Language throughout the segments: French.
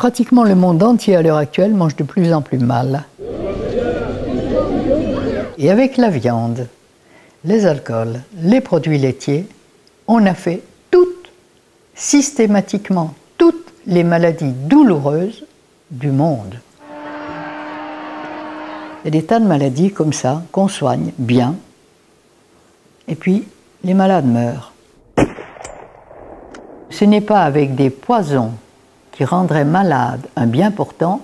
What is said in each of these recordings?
Pratiquement le monde entier à l'heure actuelle mange de plus en plus mal. Et avec la viande, les alcools, les produits laitiers, on a fait systématiquement toutes les maladies douloureuses du monde. Il y a des tas de maladies comme ça qu'on soigne bien, et puis les malades meurent. Ce n'est pas avec des poisons qui rendraient malade un bien portant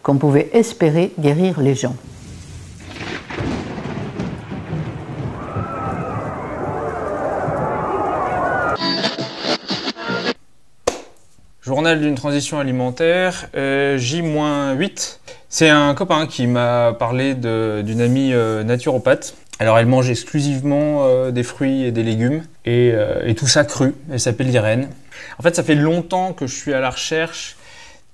qu'on pouvait espérer guérir les gens. Journal d'une transition alimentaire, J-8. C'est un copain qui m'a parlé d'une amie naturopathe. Alors elle mange exclusivement des fruits et des légumes et tout ça cru. Elle s'appelle Irène. En fait, ça fait longtemps que je suis à la recherche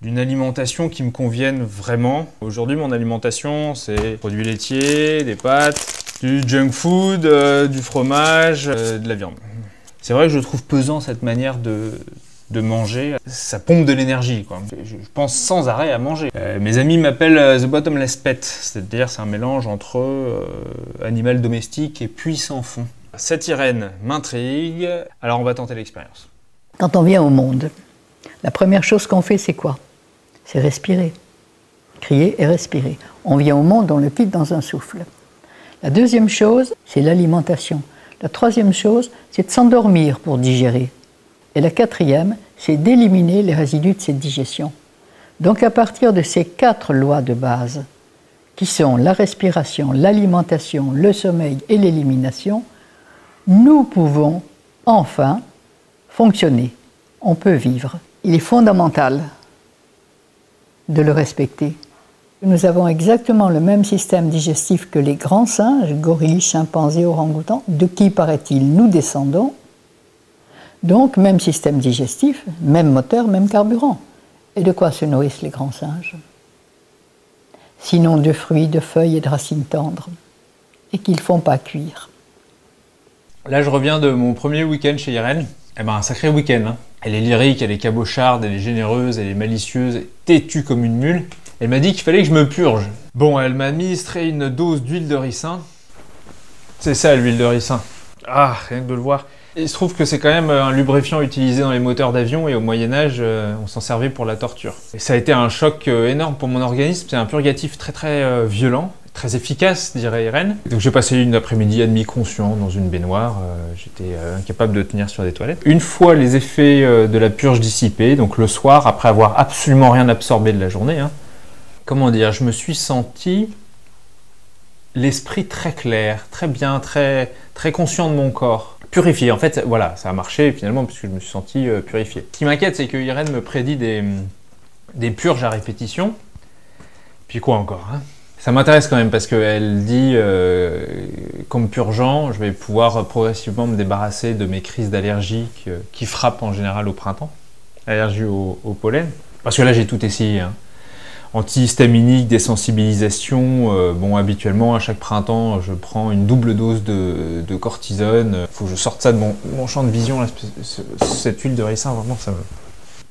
d'une alimentation qui me convienne vraiment. Aujourd'hui, mon alimentation, c'est produits laitiers, des pâtes, du junk food, du fromage, de la viande. C'est vrai que je trouve pesant cette manière de manger, ça pompe de l'énergie, quoi. Je pense sans arrêt à manger. Mes amis m'appellent The Bottomless Pet, c'est-à-dire c'est un mélange entre animal domestique et puits sans fond. Cette Irène m'intrigue, alors on va tenter l'expérience. Quand on vient au monde, la première chose qu'on fait, c'est quoi? C'est respirer. Crier et respirer. On vient au monde, on le quitte dans un souffle. La deuxième chose, c'est l'alimentation. La troisième chose, c'est de s'endormir pour digérer. Et la quatrième, c'est d'éliminer les résidus de cette digestion. Donc à partir de ces 4 lois de base, qui sont la respiration, l'alimentation, le sommeil et l'élimination, nous pouvons enfin fonctionner. On peut vivre. Il est fondamental de le respecter. Nous avons exactement le même système digestif que les grands singes, gorilles, chimpanzés, orang-outans, de qui, paraît-il, nous descendons. Donc, même système digestif, même moteur, même carburant. Et de quoi se nourrissent les grands singes? Sinon de fruits, de feuilles et de racines tendres, et qu'ils ne font pas cuire. Là, je reviens de mon premier week-end chez Irène. Eh ben, un sacré week-end, hein. Elle est lyrique, elle est cabocharde, elle est généreuse, elle est malicieuse, têtue comme une mule. Elle m'a dit qu'il fallait que je me purge. Bon, elle m'a administré une dose d'huile de ricin. C'est ça, l'huile de ricin. Ah, rien que de le voir. Il se trouve que c'est quand même un lubrifiant utilisé dans les moteurs d'avion et au Moyen-Âge, on s'en servait pour la torture. Et ça a été un choc énorme pour mon organisme. C'est un purgatif très violent, très efficace, dirait Irène. Donc j'ai passé une après-midi à demi conscient dans une baignoire. J'étais incapable de tenir sur des toilettes. Une fois les effets de la purge dissipés, donc le soir, après avoir absolument rien absorbé de la journée, hein, comment dire, je me suis senti l'esprit très clair, très bien, très conscient de mon corps. Purifié, en fait, voilà, ça a marché finalement puisque je me suis senti purifié. Ce qui m'inquiète, c'est que Irène me prédit des purges à répétition. Puis quoi encore, hein? Ça m'intéresse quand même parce qu'elle dit qu'en me purgeant, je vais pouvoir progressivement me débarrasser de mes crises d'allergie qui frappent en général au printemps. Allergie au pollen. Parce que là, j'ai tout essayé, hein. Antihistaminique, désensibilisation, bon habituellement à chaque printemps je prends une double dose de cortisone. Faut que je sorte ça de mon champ de vision, là, cette huile de ricin, vraiment ça me...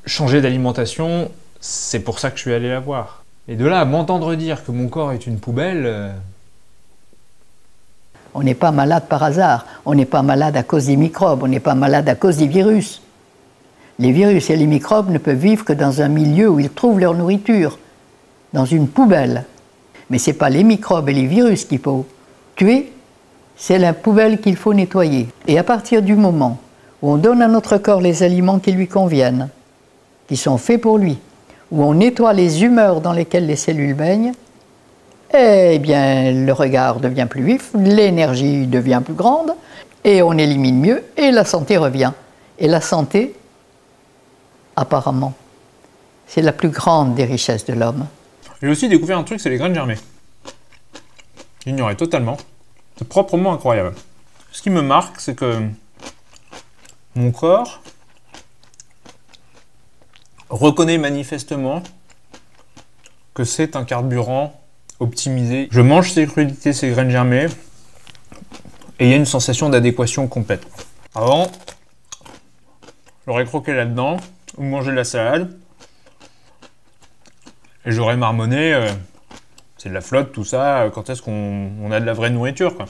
Changer d'alimentation, c'est pour ça que je suis allé la voir. Et de là à m'entendre dire que mon corps est une poubelle... On n'est pas malade par hasard, on n'est pas malade à cause des microbes, on n'est pas malade à cause des virus. Les virus et les microbes ne peuvent vivre que dans un milieu où ils trouvent leur nourriture. Dans une poubelle. Mais ce n'est pas les microbes et les virus qu'il faut tuer, c'est la poubelle qu'il faut nettoyer. Et à partir du moment où on donne à notre corps les aliments qui lui conviennent, qui sont faits pour lui, où on nettoie les humeurs dans lesquelles les cellules baignent, eh bien le regard devient plus vif, l'énergie devient plus grande, et on élimine mieux, et la santé revient. Et la santé, apparemment, c'est la plus grande des richesses de l'homme. J'ai aussi découvert un truc, c'est les graines germées. J'ignorais totalement. C'est proprement incroyable. Ce qui me marque, c'est que mon corps reconnaît manifestement que c'est un carburant optimisé. Je mange ces crudités, ces graines germées, et il y a une sensation d'adéquation complète. Avant, j'aurais croqué là-dedans, ou mangé de la salade, Et j'aurais marmonné, c'est de la flotte, tout ça, quand est-ce qu'on a de la vraie nourriture, quoi.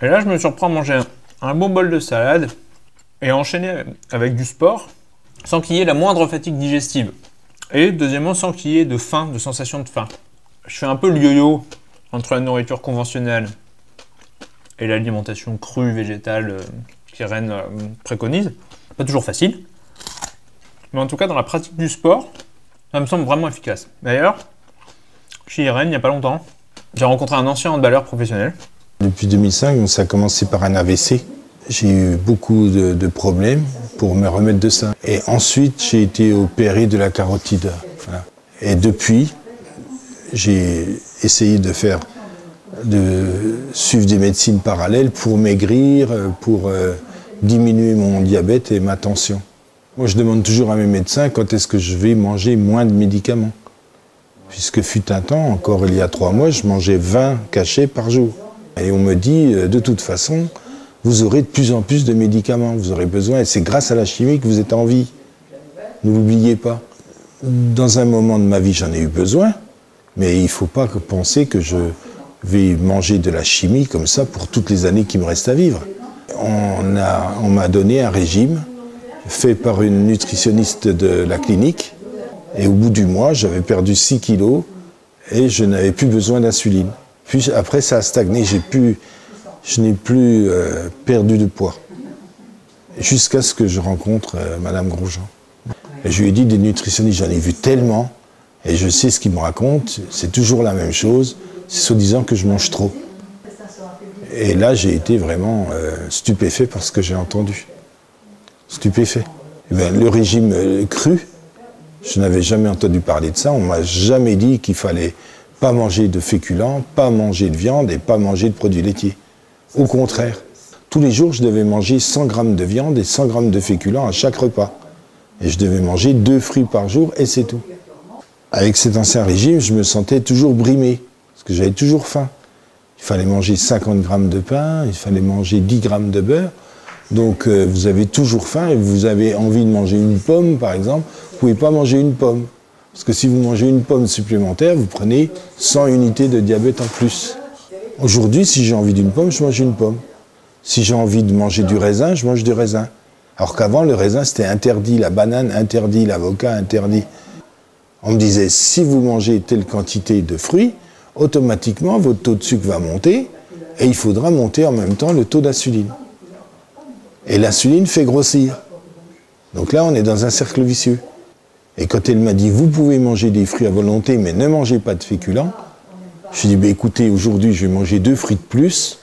Et là, je me surprends à manger un bon bol de salade et à enchaîner avec du sport sans qu'il y ait la moindre fatigue digestive. Et deuxièmement, sans qu'il y ait de faim, de sensation de faim. Je fais un peu le yo-yo entre la nourriture conventionnelle et l'alimentation crue, végétale, qu'Irène préconise. Pas toujours facile. Mais en tout cas, dans la pratique du sport, ça me semble vraiment efficace. D'ailleurs, chez Irène, il n'y a pas longtemps, j'ai rencontré un ancien handballeur professionnel. Depuis 2005, ça a commencé par un AVC. J'ai eu beaucoup de problèmes pour me remettre de ça. Et ensuite, j'ai été opéré de la carotide. Voilà. Et depuis, j'ai essayé de suivre des médecines parallèles pour maigrir, pour diminuer mon diabète et ma tension. Moi, je demande toujours à mes médecins quand est-ce que je vais manger moins de médicaments. Puisque fut un temps, encore il y a 3 mois, je mangeais 20 cachets par jour. Et on me dit, de toute façon, vous aurez de plus en plus de médicaments, vous aurez besoin, et c'est grâce à la chimie que vous êtes en vie. Ne l'oubliez pas. Dans un moment de ma vie, j'en ai eu besoin, mais il ne faut pas penser que je vais manger de la chimie comme ça pour toutes les années qui me restent à vivre. On m'a donné un régime fait par une nutritionniste de la clinique, et au bout du mois, j'avais perdu 6 kilos et je n'avais plus besoin d'insuline. Puis après, ça a stagné, je n'ai plus perdu de poids. Jusqu'à ce que je rencontre Madame Grosjean. Et je lui ai dit, des nutritionnistes, j'en ai vu tellement, et je sais ce qu'ils me racontent, c'est toujours la même chose, c'est soi-disant que je mange trop. Et là, j'ai été vraiment stupéfait par ce que j'ai entendu. Stupéfait. Et bien, le régime cru, je n'avais jamais entendu parler de ça, on ne m'a jamais dit qu'il fallait pas manger de féculents, pas manger de viande et pas manger de produits laitiers. Au contraire, tous les jours, je devais manger 100 grammes de viande et 100 grammes de féculents à chaque repas. Et je devais manger 2 fruits par jour et c'est tout. Avec cet ancien régime, je me sentais toujours brimé, parce que j'avais toujours faim. Il fallait manger 50 grammes de pain, il fallait manger 10 grammes de beurre. Donc vous avez toujours faim et vous avez envie de manger une pomme, par exemple, vous ne pouvez pas manger une pomme. Parce que si vous mangez une pomme supplémentaire, vous prenez 100 unités de diabète en plus. Aujourd'hui, si j'ai envie d'une pomme, je mange une pomme. Si j'ai envie de manger du raisin, je mange du raisin. Alors qu'avant, le raisin, c'était interdit, la banane interdit, l'avocat interdit. On me disait, si vous mangez telle quantité de fruits, automatiquement, votre taux de sucre va monter et il faudra monter en même temps le taux d'insuline. Et l'insuline fait grossir. Donc là, on est dans un cercle vicieux. Et quand elle m'a dit, vous pouvez manger des fruits à volonté, mais ne mangez pas de féculents, je lui ai dit, écoutez, aujourd'hui, je vais manger 2 fruits de plus,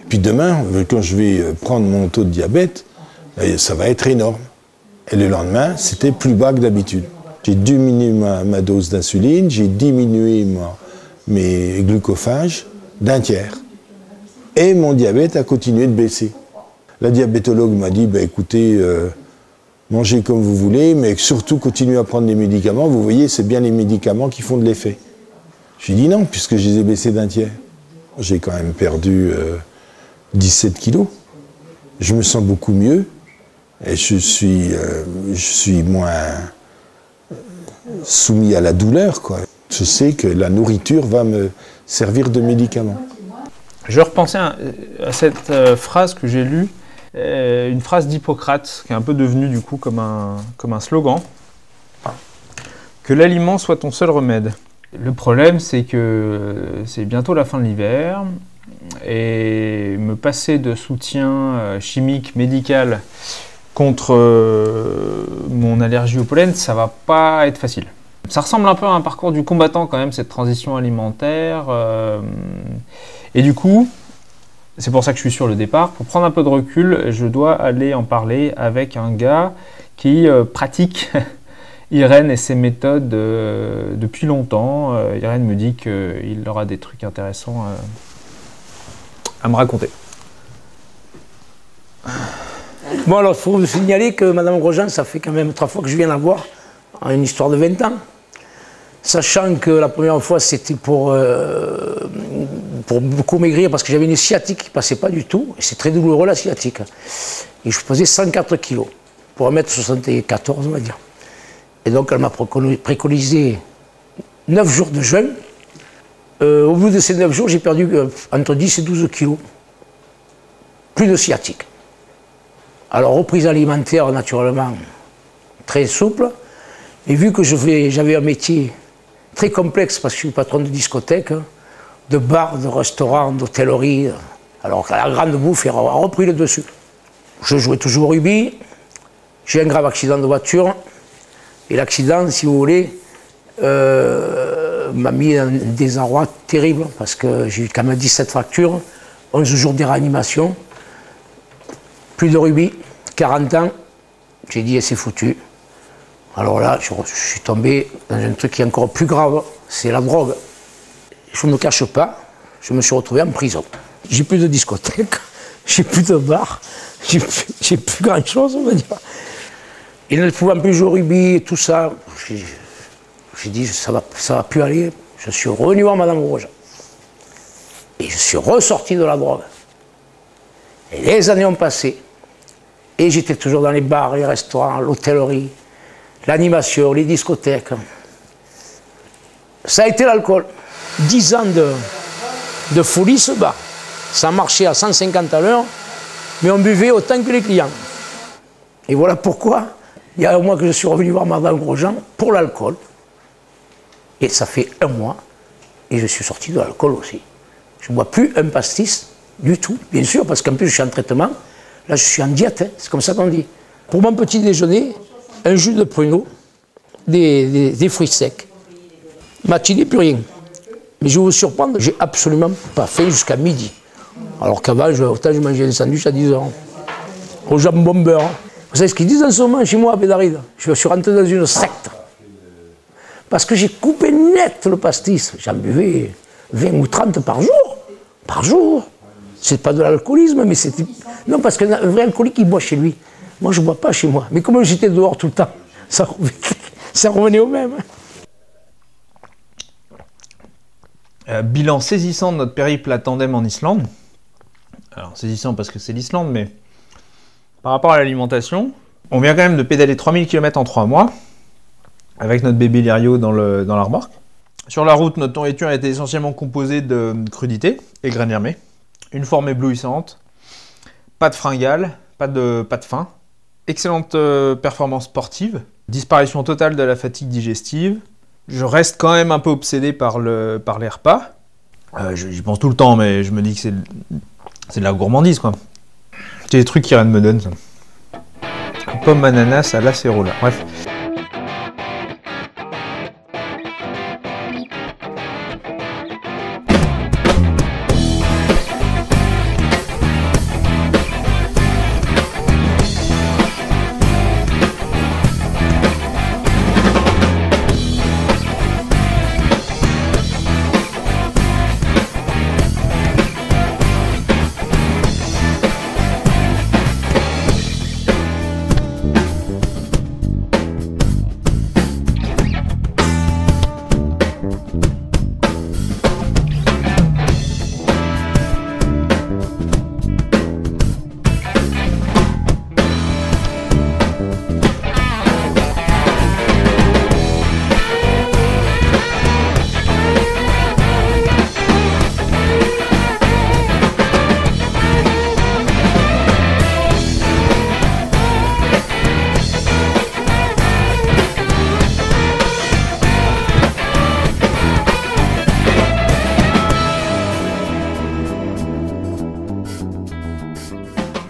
et puis demain, quand je vais prendre mon taux de diabète, ça va être énorme. Et le lendemain, c'était plus bas que d'habitude. J'ai diminué ma dose d'insuline, j'ai diminué mes glucophages d'un tiers. Et mon diabète a continué de baisser. La diabétologue m'a dit, écoutez, mangez comme vous voulez, mais surtout continuez à prendre des médicaments. Vous voyez, c'est bien les médicaments qui font de l'effet. Je lui ai dit non, puisque je les ai baissés d'un tiers. J'ai quand même perdu 17 kilos. Je me sens beaucoup mieux et je suis moins soumis à la douleur, quoi. Je sais que la nourriture va me servir de médicament. Je repensais à cette phrase que j'ai lue, une phrase d'Hippocrate, qui est un peu devenue du coup comme un slogan. Que l'aliment soit ton seul remède. Le problème, c'est que c'est bientôt la fin de l'hiver, et me passer de soutien chimique, médical, contre mon allergie au pollen, ça va pas être facile. Ça ressemble un peu à un parcours du combattant quand même, cette transition alimentaire. Et du coup, c'est pour ça que je suis sur le départ. Pour prendre un peu de recul, je dois aller en parler avec un gars qui pratique Irène et ses méthodes depuis longtemps. Irène me dit qu'il aura des trucs intéressants à me raconter. Bon, alors, il faut vous signaler que Mme Grosjean, ça fait quand même 3 fois que je viens la voir, en une histoire de 20 ans. Sachant que la première fois, c'était pour beaucoup maigrir, parce que j'avais une sciatique qui ne passait pas du tout. Et c'est très douloureux, la sciatique. Et je pesais 104 kilos, pour 1m74, on va dire. Et donc, elle m'a préconisé 9 jours de jeûne. Au bout de ces 9 jours, j'ai perdu entre 10 et 12 kilos. Plus de sciatique. Alors, reprise alimentaire, naturellement, très souple. Et vu que j'avais un métier très complexe, parce que je suis patron de discothèque, de bar, de restaurant, d'hôtellerie, alors la grande bouffe a repris le dessus. Je jouais toujours au rugby, j'ai un grave accident de voiture, et l'accident, si vous voulez, m'a mis un désarroi terrible, parce que j'ai eu quand même 17 fractures, 11 jours de réanimation, plus de rugby, 40 ans, j'ai dit, c'est foutu. Alors là, je suis tombé dans un truc qui est encore plus grave, c'est la drogue. Je ne me cache pas, je me suis retrouvé en prison. J'ai plus de discothèque, j'ai plus de bar, j'ai plus grand chose, on va dire. Et ne pouvant plus jouer au rugby et tout ça, j'ai dit ça va plus aller. Je suis revenu voir Madame Grosjean. Et je suis ressorti de la drogue. Et les années ont passé. Et j'étais toujours dans les bars, les restaurants, l'hôtellerie, l'animation, les discothèques. Ça a été l'alcool. 10 ans de folie se bat. Ça marchait à 150 à l'heure, mais on buvait autant que les clients. Et voilà pourquoi, il y a un mois que je suis revenu voir Madame Grosjean pour l'alcool. Et ça fait 1 mois, et je suis sorti de l'alcool aussi. Je ne bois plus un pastis du tout, bien sûr, parce qu'en plus je suis en traitement. Là, je suis en diète, hein, c'est comme ça qu'on dit. Pour mon petit déjeuner, un jus de pruneau, des fruits secs. Matinée, plus rien. Mais je vais vous surprendre, j'ai absolument pas faim jusqu'à midi. Alors qu'avant, autant je mangeais un sandwich à 10 h. Au jambon beurre. Vous savez ce qu'ils disent en ce moment chez moi à Bédaride? Je suis rentré dans une secte. Parce que j'ai coupé net le pastis. J'en buvais 20 ou 30 par jour. Par jour. C'est pas de l'alcoolisme, mais c'était... Non, parce qu'un vrai alcoolique, il boit chez lui. Moi, je ne bois pas chez moi. Mais comme j'étais dehors tout le temps, ça revenait au même. Bilan saisissant de notre périple à tandem en Islande. Alors, saisissant parce que c'est l'Islande, mais par rapport à l'alimentation, on vient quand même de pédaler 3000 km en 3 mois, avec notre bébé Lirio dans la remorque. Sur la route, notre nourriture était essentiellement composée de crudités et graines germées. Une forme éblouissante, pas de fringales, pas de faim, excellente performance sportive, disparition totale de la fatigue digestive. Je reste quand même un peu obsédé par les repas. J'y pense tout le temps, mais je me dis que c'est de la gourmandise, quoi. C'est des trucs qu'Irène me donne, ça. Pomme ananas à l'acérola. Bref.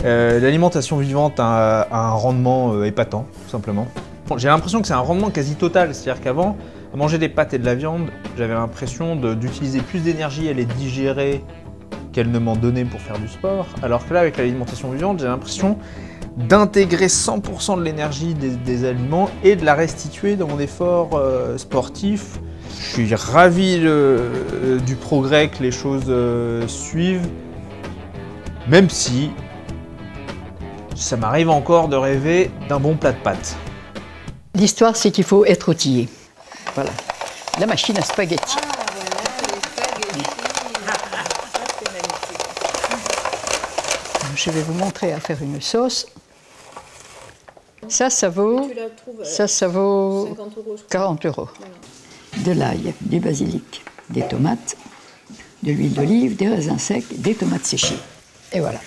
L'alimentation vivante a un rendement épatant, tout simplement. Bon, j'ai l'impression que c'est un rendement quasi total, c'est-à-dire qu'avant, à manger des pâtes et de la viande, j'avais l'impression d'utiliser plus d'énergie à les digérer qu'elle ne m'en donnait pour faire du sport, alors que là, avec l'alimentation vivante, j'ai l'impression d'intégrer 100% de l'énergie des aliments et de la restituer dans mon effort sportif. Je suis ravi du progrès que les choses suivent, même si ça m'arrive encore de rêver d'un bon plat de pâtes. L'histoire, c'est qu'il faut être outillé. Voilà. La machine à spaghetti. Je vais vous montrer à faire une sauce. Ça vaut 50 € 40 €. de l'ail, du basilic, des tomates, de l'huile d'olive, des raisins secs, des tomates séchées. Et voilà.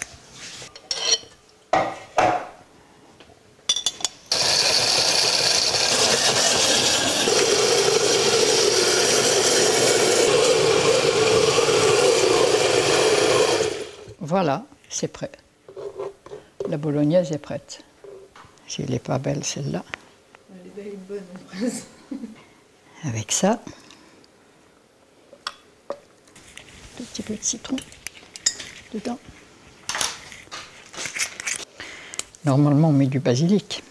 Voilà, c'est prêt. La bolognaise est prête. Si elle n'est pas belle, celle-là. Elle est belle et bonne. Avec ça, un petit peu de citron dedans. Normalement, on met du basilic.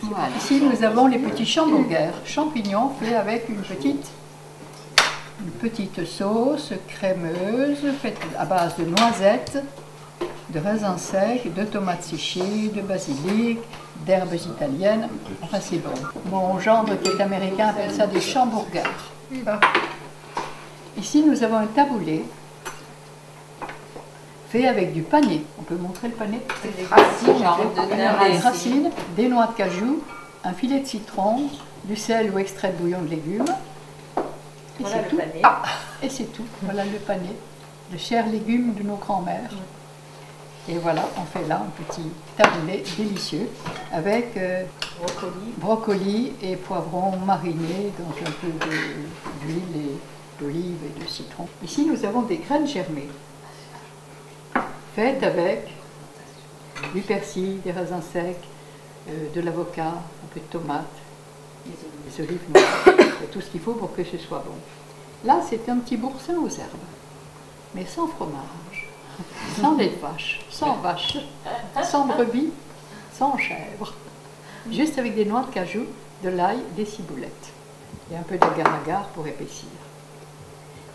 Voilà. Ici, nous avons les petits chamburgers, champignons faits avec une petite sauce crémeuse faite à base de noisettes, de raisins secs, de tomates séchées, de basilic, d'herbes italiennes. Enfin, c'est bon. Mon gendre, qui est américain, appelle ça des chamburgers. Ici, nous avons un taboulé fait avec du panais. On peut montrer le panais? Des racines, des noix de cajou, un filet de citron, du sel ou extrait de bouillon de légumes. Et voilà c'est tout. Ah, et c'est tout. Voilà le panais de chers légumes de nos grands-mères. Et voilà, on fait là un petit taboulé délicieux avec brocoli et poivrons marinés dans un peu d'huile d'olive et de citron. Ici, nous avons des graines germées faites avec du persil, des raisins secs, de l'avocat, un peu de tomate, des olives noires, tout ce qu'il faut pour que ce soit bon. Là, c'est un petit boursin aux herbes, mais sans fromage, sans lait de vache, sans vache, sans brebis, sans chèvre, juste avec des noix de cajou, de l'ail, des ciboulettes et un peu d'agar-agar pour épaissir.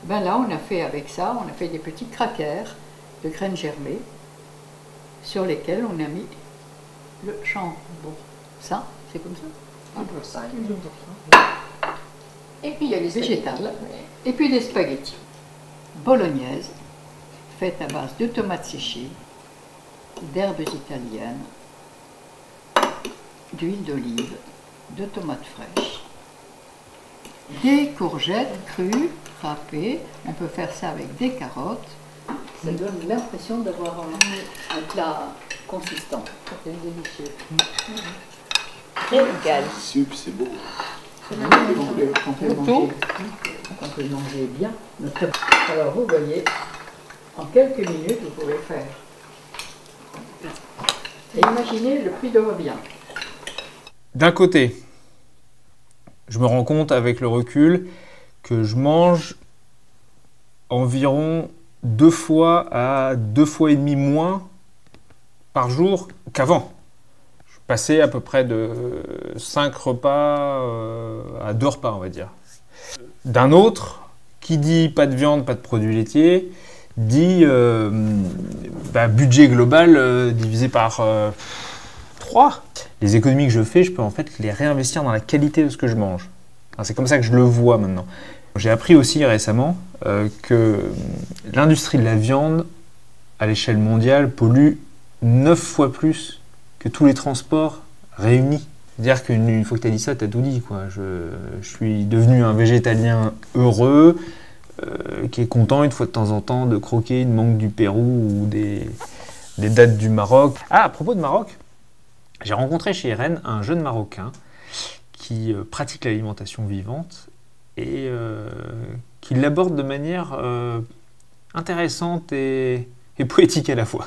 Ben là, on a fait avec ça, on a fait des petits crackers de graines germées sur lesquels on a mis le champ. Bon, ça, c'est comme ça. Et puis il y a les végétales, et puis des spaghettis. Bolognaise, faite à base de tomates séchées, d'herbes italiennes, d'huile d'olive, de tomates fraîches, des courgettes crues, râpées. On peut faire ça avec des carottes. Ça donne l'impression d'avoir un plat consistant. C'est délicieux. Très régal. Soupe, c'est beau. On peut manger bien. Alors vous voyez, en quelques minutes, vous pouvez faire. Et imaginez le prix de revient. D'un côté, je me rends compte avec le recul que je mange environ 2 fois à 2 fois et demi moins par jour qu'avant. Je passais à peu près de 5 repas à 2 repas, on va dire. D'un autre, qui dit pas de viande, pas de produits laitiers, dit budget global divisé par 3. Les économies que je fais, je peux en fait les réinvestir dans la qualité de ce que je mange. Enfin, c'est comme ça que je le vois maintenant. J'ai appris aussi récemment que l'industrie de la viande, à l'échelle mondiale, pollue 9 fois plus que tous les transports réunis. C'est-à-dire qu'une fois que tu as dit ça, tu as tout dit, quoi. Je suis devenu un végétalien heureux, qui est content une fois de temps en temps de croquer une mangue du Pérou ou des dattes du Maroc. Ah, à propos de Maroc, j'ai rencontré chez Irène un jeune Marocain qui pratique l'alimentation vivante et qui l'aborde de manière intéressante et poétique à la fois.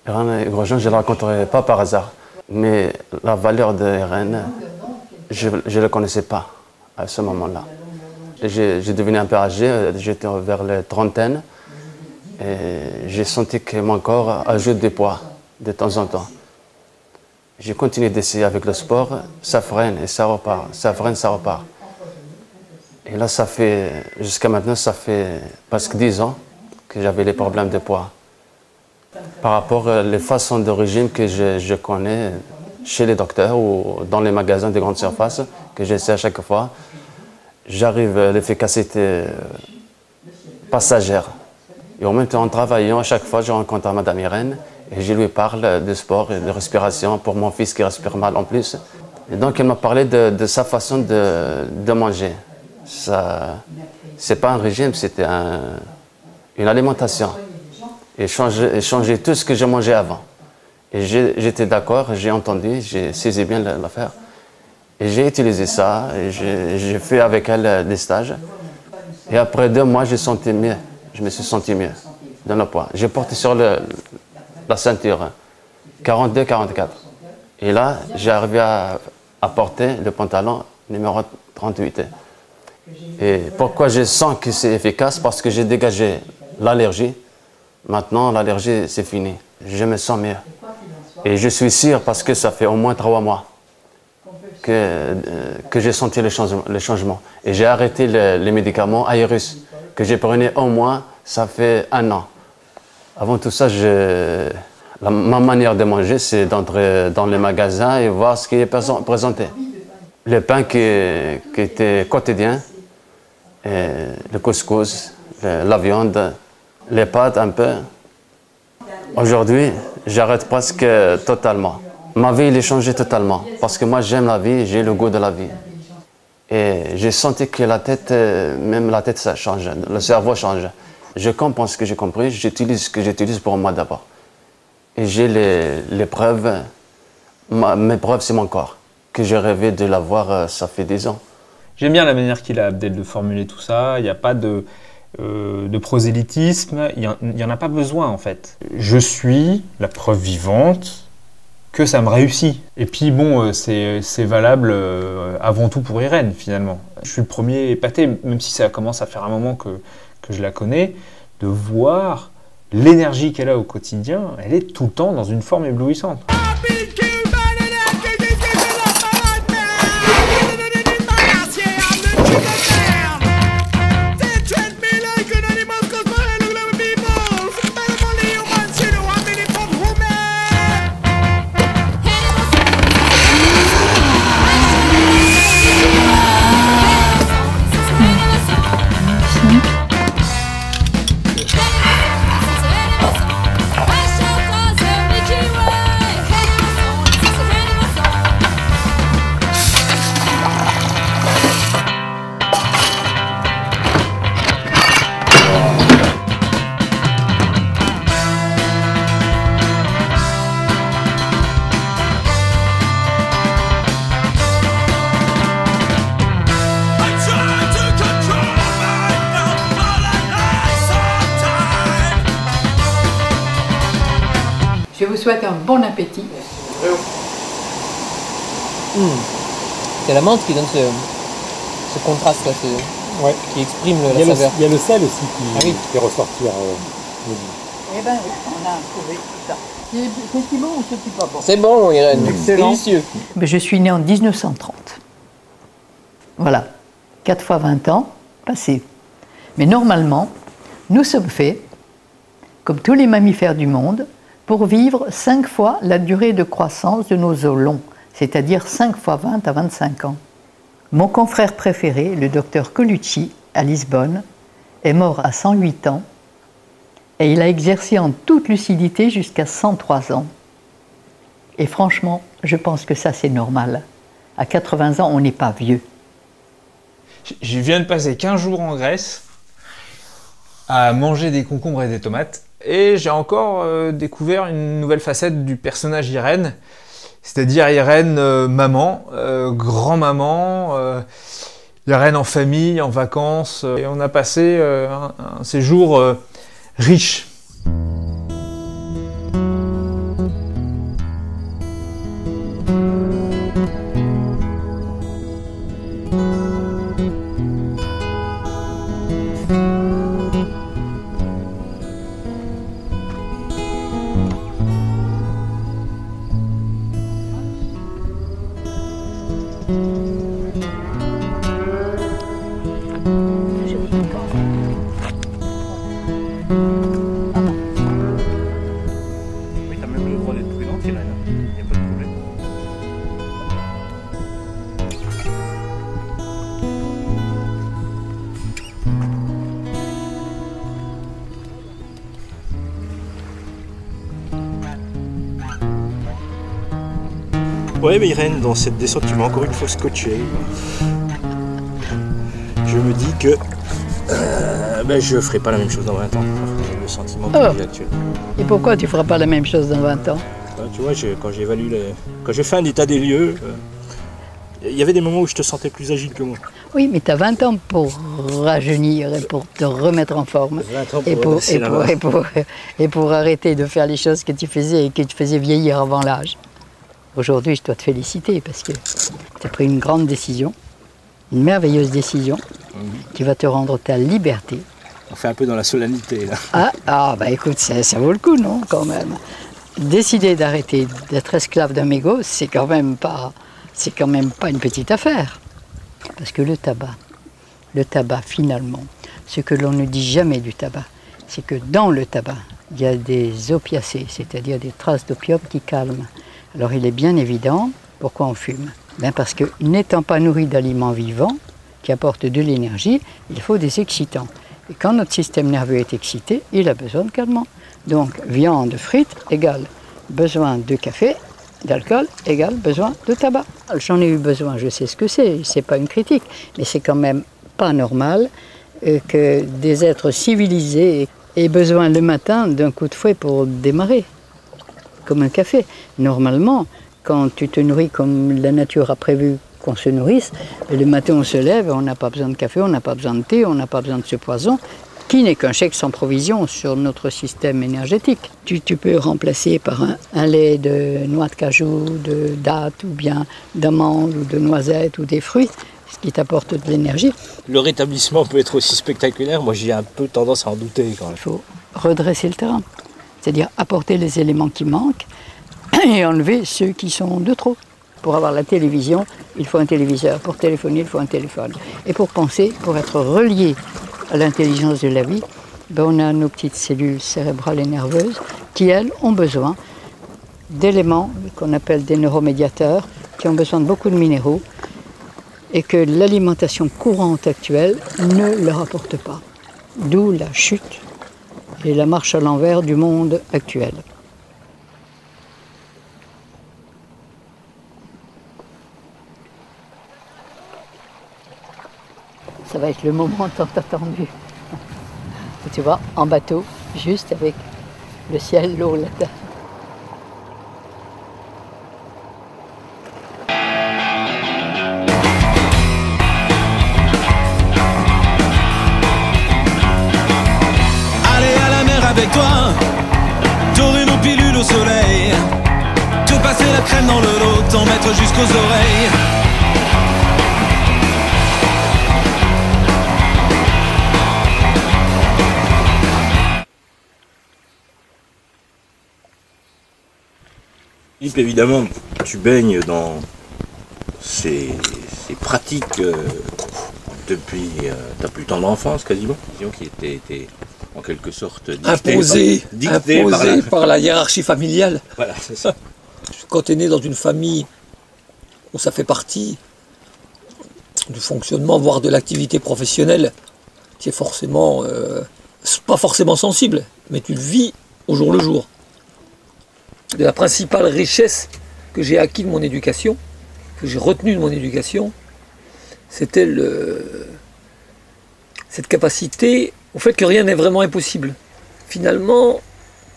Irène Grosjean, je ne la rencontrerai pas par hasard, mais la valeur de Irène, je ne la connaissais pas à ce moment-là. J'ai devenu un peu âgé, j'étais vers les trentaines, et j'ai senti que mon corps ajoute des poids de temps en temps. J'ai continué d'essayer avec le sport, ça freine et ça repart, ça freine, ça repart. Et là, jusqu'à maintenant, ça fait presque 10 ans que j'avais les problèmes de poids. Par rapport aux façons de régime que je connais chez les docteurs ou dans les magasins de grande surface, que j'essaie à chaque fois, j'arrive à l'efficacité passagère. Et en même temps, en travaillant, à chaque fois, je rencontre Madame Irène Et je lui parle de sport et de respiration pour mon fils qui respire mal en plus. Et donc, elle m'a parlé de sa façon de manger. C'est pas un régime, c'était une alimentation. Et changer tout ce que j'ai mangé avant. Et j'étais d'accord, j'ai entendu, j'ai saisi bien l'affaire. Et j'ai utilisé ça, et j'ai fait avec elle des stages. Et après 2 mois, j'ai senti mieux. Je me suis senti mieux dans le poids. J'ai porté sur la ceinture 42-44. Et là, j'ai arrivé à porter le pantalon numéro 38. Et pourquoi je sens que c'est efficace? Parce que j'ai dégagé l'allergie. Maintenant, l'allergie, c'est fini. Je me sens mieux. Et je suis sûr, parce que ça fait au moins 3 mois que j'ai senti le changement. Et j'ai arrêté les médicaments Aérus, que j'ai prenais au moins, ça fait 1 an. Avant tout ça, ma manière de manger, c'est d'entrer dans les magasins et voir ce qui est présenté. Le pain qui était quotidien, et le couscous, la viande, les pâtes un peu. Aujourd'hui, j'arrête presque totalement. Ma vie, elle est changée totalement. Parce que moi, j'aime la vie, j'ai le goût de la vie. Et j'ai senti que la tête, même la tête, ça change. Le cerveau change. Je comprends ce que j'ai compris, j'utilise ce que j'utilise pour moi d'abord. Et j'ai les preuves. Mes preuves, c'est mon corps. Que j'ai rêvé de l'avoir, ça fait 10 ans. J'aime bien la manière qu'il a, Abdel, de formuler tout ça. Il n'y a pas de prosélytisme, il n'y en a pas besoin en fait. Je suis la preuve vivante que ça me réussit. Et puis bon, c'est valable avant tout pour Irène finalement. Je suis le premier épaté, même si ça commence à faire un moment que je la connais, de voir l'énergie qu'elle a au quotidien. Elle est tout le temps dans une forme éblouissante. Je vous souhaite un bon appétit. C'est la menthe qui donne ce contraste là, qui exprime la saveur. Il y a le sel aussi qui fait ressortir. Eh bien oui, on a trouvé tout ça. C'est bon ou c'est pas bon? C'est bon, Irène. Excellent. Délicieux. Je suis née en 1930. Voilà, 4 fois 20 ans passés. Mais normalement, nous sommes faits, comme tous les mammifères du monde, pour vivre 5 fois la durée de croissance de nos os longs, c'est-à-dire 5 fois 20 à 25 ans. Mon confrère préféré, le docteur Colucci, à Lisbonne, est mort à 108 ans et il a exercé en toute lucidité jusqu'à 103 ans. Et franchement, je pense que ça c'est normal. À 80 ans, on n'est pas vieux. Je viens de passer 15 jours en Grèce à manger des concombres et des tomates. Et j'ai encore découvert une nouvelle facette du personnage Irène, c'est-à-dire Irène maman, grand-maman, Irène en famille, en vacances. Et on a passé un séjour riche. Ouais, mais Irène, dans cette descente, tu m'as encore une fois scotché. Je me dis que je ferai pas la même chose dans 20 ans. Le sentiment que j'ai actuel. Et pourquoi tu feras pas la même chose dans 20 ans? Tu vois, quand j'ai fait un état des lieux, il y avait des moments où je te sentais plus agile que moi. Oui, mais tu as 20 ans pour rajeunir et pour te remettre en forme. 20 ans et pour arrêter de faire les choses que tu faisais et que tu faisais vieillir avant l'âge. Aujourd'hui, je dois te féliciter parce que tu as pris une grande décision, une merveilleuse décision qui va te rendre ta liberté. On fait un peu dans la solennité, là. Bah écoute, ça vaut le coup, non, quand même. Décider d'arrêter d'être esclave d'un mégot, c'est quand même pas une petite affaire. Parce que le tabac, finalement, ce que l'on ne dit jamais du tabac, c'est que dans le tabac, il y a des opiacés, c'est-à-dire des traces d'opium qui calment. Alors il est bien évident pourquoi on fume. Parce que n'étant pas nourri d'aliments vivants qui apportent de l'énergie, il faut des excitants. Et quand notre système nerveux est excité, il a besoin de calmants. Donc viande, frites égale besoin de café, d'alcool égale besoin de tabac. J'en ai eu besoin, je sais ce que c'est pas une critique, mais c'est quand même pas normal que des êtres civilisés aient besoin le matin d'un coup de fouet pour démarrer, comme un café. Normalement, quand tu te nourris comme la nature a prévu qu'on se nourrisse, et le matin on se lève, on n'a pas besoin de café, on n'a pas besoin de thé, on n'a pas besoin de ce poison, qui n'est qu'un chèque sans provision sur notre système énergétique. Tu peux remplacer par un lait de noix de cajou, de dattes, ou bien d'amandes, ou de noisettes, ou des fruits, ce qui t'apporte de l'énergie. Le rétablissement peut être aussi spectaculaire, moi j'ai un peu tendance à en douter quand même. Il faut redresser le terrain, c'est-à-dire apporter les éléments qui manquent et enlever ceux qui sont de trop. Pour avoir la télévision, il faut un téléviseur. Pour téléphoner, il faut un téléphone. Et pour penser, pour être relié à l'intelligence de la vie, on a nos petites cellules cérébrales et nerveuses qui, elles, ont besoin d'éléments qu'on appelle des neuromédiateurs, qui ont besoin de beaucoup de minéraux et que l'alimentation courante actuelle ne leur apporte pas. D'où la chute et la marche à l'envers du monde actuel. Ça va être le moment tant attendu. Tu vois, en bateau, juste avec le ciel, l'eau, la terre. Aller à la mer avec toi, dorer nos pilules au soleil, te passer la crème dans le lot, t'en mettre jusqu'aux oreilles. Évidemment, tu baignes dans ces pratiques depuis ta plus tendre enfance quasiment, qui était en quelque sorte imposée par la hiérarchie familiale. Voilà, c'est ça. Quand tu es né dans une famille où ça fait partie du fonctionnement, voire de l'activité professionnelle, tu es forcément, pas forcément sensible, mais tu le vis au jour le jour. De la principale richesse que j'ai acquis de mon éducation, que j'ai retenue de mon éducation, c'était cette capacité au fait que rien n'est vraiment impossible. Finalement,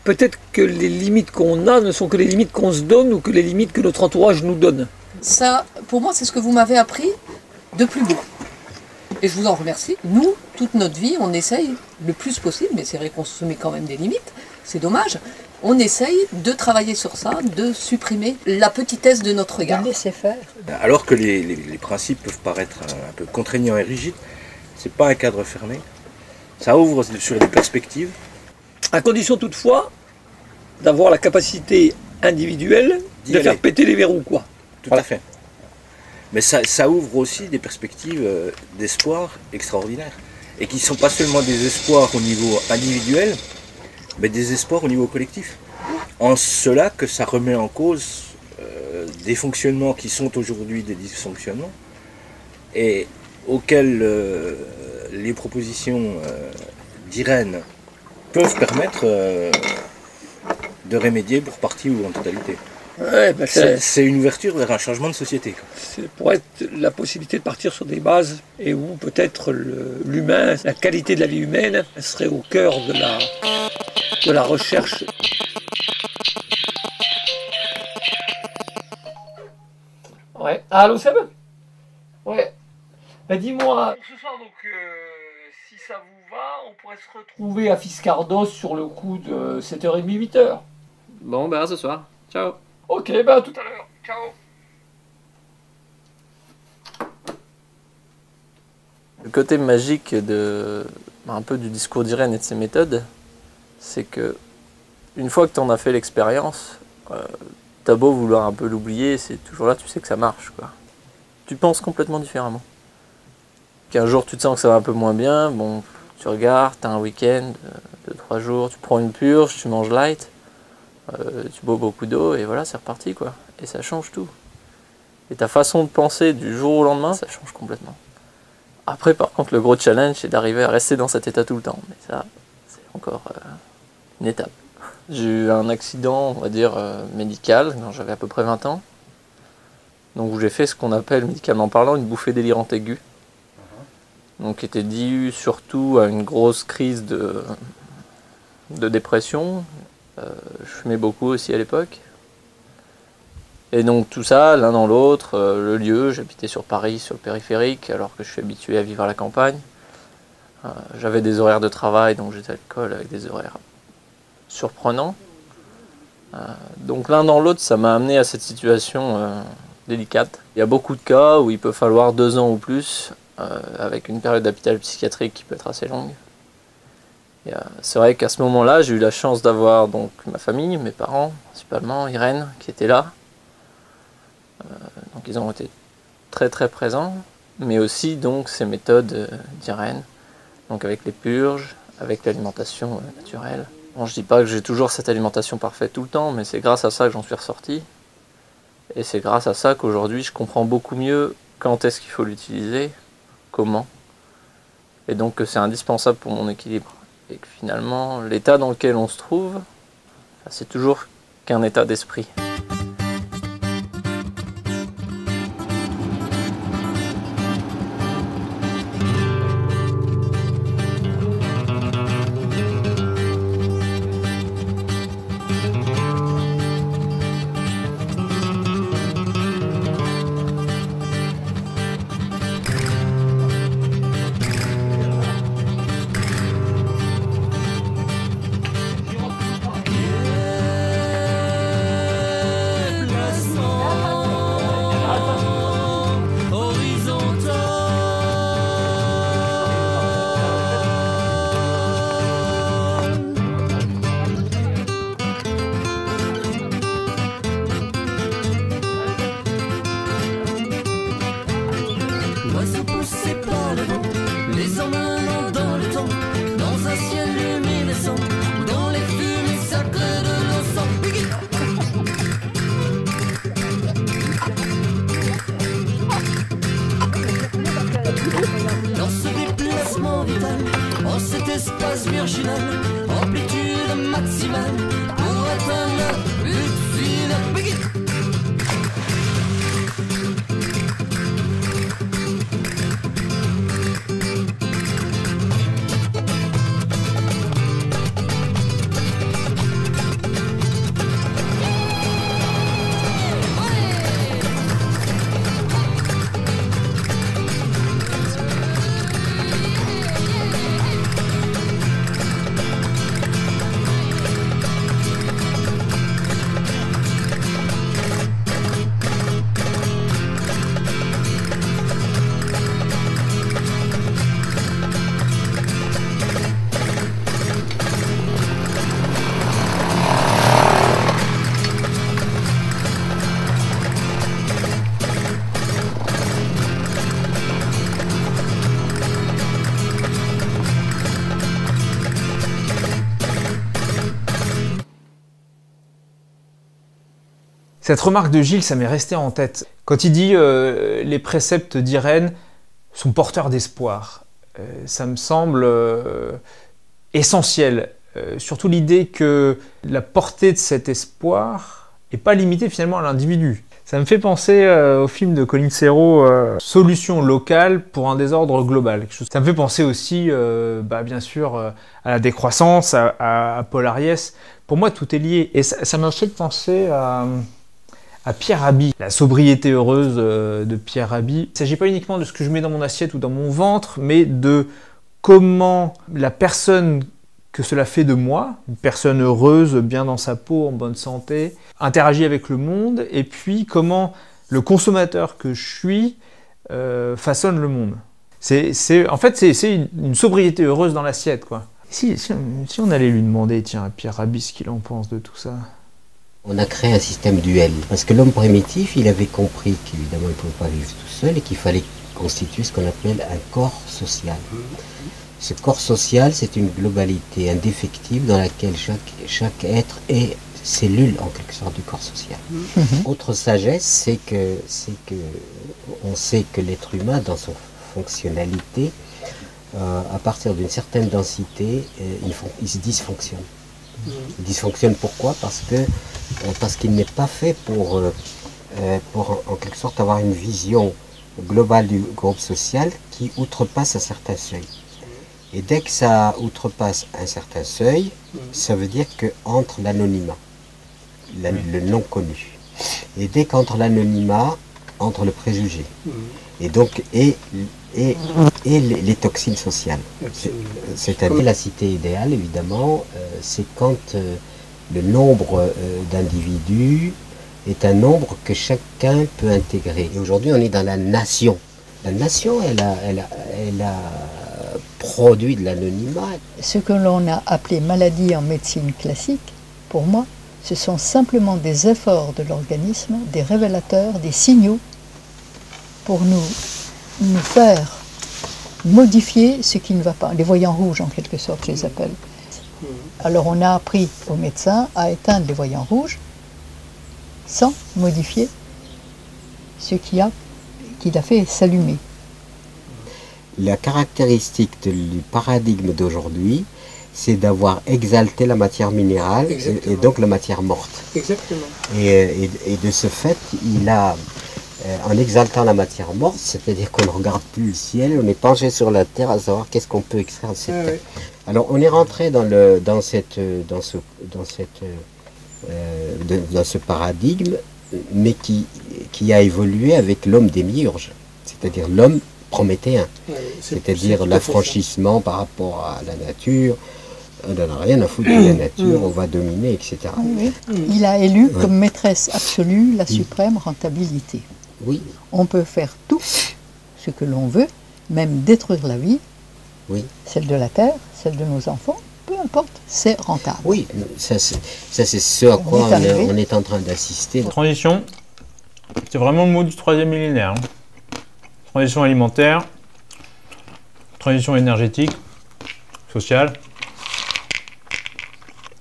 peut-être que les limites qu'on a ne sont que les limites qu'on se donne ou que les limites que notre entourage nous donne. Ça, pour moi, c'est ce que vous m'avez appris de plus beau. Et je vous en remercie. Nous, toute notre vie, on essaye le plus possible, mais c'est vrai qu'on se met quand même des limites, c'est dommage. On essaye de travailler sur ça, de supprimer la petitesse de notre regard. Laisser faire. Alors que les principes peuvent paraître un peu contraignants et rigides, c'est pas un cadre fermé. Ça ouvre sur des perspectives. À condition toutefois d'avoir la capacité individuelle de faire péter les verrous, quoi. Tout à fait. Mais ça ouvre aussi des perspectives d'espoir extraordinaires. Et qui ne sont pas seulement des espoirs au niveau individuel, mais des espoirs au niveau collectif. En cela que ça remet en cause des fonctionnements qui sont aujourd'hui des dysfonctionnements et auxquels les propositions d'Irène peuvent permettre de remédier pour partie ou en totalité. Ouais, ben c'est une ouverture vers un changement de société. C'est pour être la possibilité de partir sur des bases et où peut-être l'humain, la qualité de la vie humaine serait au cœur de la recherche. Ouais. Allô Seb? Ouais. Ben dis-moi, ce soir donc, si ça vous va, on pourrait se retrouver à Fiscardos sur le coup de 7h30, 8h. Bon, ben à ce soir. Ciao. Ok, ben à tout à l'heure. Ciao. Le côté magique un peu du discours d'Irène et de ses méthodes, c'est que une fois que tu en as fait l'expérience, t'as beau vouloir un peu l'oublier, c'est toujours là, tu sais que ça marche, quoi. Tu penses complètement différemment. Qu'un jour tu te sens que ça va un peu moins bien, bon, tu regardes, t'as un week-end de 3 jours, tu prends une purge, tu manges light, tu bois beaucoup d'eau et voilà, c'est reparti, quoi. Et ça change tout. Et ta façon de penser du jour au lendemain, ça change complètement. Après, par contre, le gros challenge, c'est d'arriver à rester dans cet état tout le temps. Mais ça, c'est encore une étape. J'ai eu un accident, on va dire, médical, quand j'avais à peu près 20 ans. Donc, où j'ai fait ce qu'on appelle, médicalement parlant, une bouffée délirante aiguë. Donc, qui était due surtout à une grosse crise de dépression. Je fumais beaucoup aussi à l'époque. Et donc tout ça, l'un dans l'autre, le lieu, j'habitais sur Paris, sur le périphérique, alors que je suis habitué à vivre à la campagne. J'avais des horaires de travail, donc j'étais à l'école avec des horaires surprenants. Donc l'un dans l'autre, ça m'a amené à cette situation délicate. Il y a beaucoup de cas où il peut falloir 2 ans ou plus, avec une période d'hôpital psychiatrique qui peut être assez longue. C'est vrai qu'à ce moment-là, j'ai eu la chance d'avoir donc ma famille, mes parents, principalement Irène, qui était là. Donc ils ont été très très présents, mais aussi donc ces méthodes d'Irène, donc avec les purges, avec l'alimentation naturelle. Bon, je dis pas que j'ai toujours cette alimentation parfaite tout le temps, mais c'est grâce à ça que j'en suis ressorti. Et c'est grâce à ça qu'aujourd'hui je comprends beaucoup mieux quand est-ce qu'il faut l'utiliser, comment. Et donc que c'est indispensable pour mon équilibre. Et que finalement, l'état dans lequel on se trouve, c'est toujours qu'un état d'esprit. Cette remarque de Gilles, ça m'est resté en tête. Quand il dit les préceptes d'Irène sont porteurs d'espoir, ça me semble essentiel. Surtout l'idée que la portée de cet espoir, et pas limité finalement à l'individu. Ça me fait penser au film de Colin Serrault, Solution locale pour un désordre global. Ça me fait penser aussi, bien sûr, à la décroissance, à Paul Ariès. Pour moi, tout est lié. Et ça m'a fait penser à Pierre Rabhi, la sobriété heureuse de Pierre Rabhi. Il ne s'agit pas uniquement de ce que je mets dans mon assiette ou dans mon ventre, mais de comment la personne que cela fait de moi, une personne heureuse, bien dans sa peau, en bonne santé, interagit avec le monde, et puis comment le consommateur que je suis façonne le monde. En fait, c'est une sobriété heureuse dans l'assiette, quoi. Si on allait lui demander, tiens, à Pierre Rabhi, ce qu'il en pense de tout ça. On a créé un système duel, parce que l'homme primitif, il avait compris qu'évidemment, il ne pouvait pas vivre tout seul, et qu'il fallait constituer ce qu'on appelle un corps social. Ce corps social, c'est une globalité indéfectible dans laquelle chaque être est cellule, en quelque sorte, du corps social. Autre sagesse, c'est que on sait que l'être humain, dans son fonctionnalité, à partir d'une certaine densité, il se dysfonctionne. Il dysfonctionne pourquoi? Parce qu'il n'est pas fait pour en quelque sorte avoir une vision globale du groupe social qui outrepasse un certain seuil. Et dès que ça outrepasse un certain seuil, ça veut dire qu'entre l'anonymat, le non connu, et dès qu'entre l'anonymat, entre le préjugé, et donc et les toxines sociales. C'est-à-dire la cité idéale, évidemment, c'est quand le nombre d'individus est un nombre que chacun peut intégrer. Et aujourd'hui, on est dans la nation. La nation, elle a produit de l'anonymat. Ce que l'on a appelé maladie en médecine classique, pour moi, ce sont simplement des efforts de l'organisme, des révélateurs, des signaux pour nous faire modifier ce qui ne va pas. Les voyants rouges, en quelque sorte, je les appelle. Alors on a appris aux médecins à éteindre les voyants rouges sans modifier ce qui a fait s'allumer. La caractéristique du paradigme d'aujourd'hui, c'est d'avoir exalté la matière minérale et donc la matière morte. Exactement. Et de ce fait, il a, en exaltant la matière morte, c'est-à-dire qu'on ne regarde plus le ciel, on est penché sur la terre à savoir qu'est-ce qu'on peut extraire de cette terre. Alors on est rentré dans ce paradigme, mais qui a évolué avec l'homme démiurge, c'est-à-dire l'homme prométhéen, c'est-à-dire l'affranchissement par rapport à la nature. On n'en a rien à foutre de la nature, on va dominer, etc. Oui. Il a élu comme maîtresse absolue la suprême rentabilité. Oui. On peut faire tout ce que l'on veut, même détruire la vie, celle de la terre, celle de nos enfants, peu importe, c'est rentable. Oui, ça c'est ce à quoi on est en train d'assister. Transition, c'est vraiment le mot du 3e millénaire. Transition alimentaire, transition énergétique, sociale.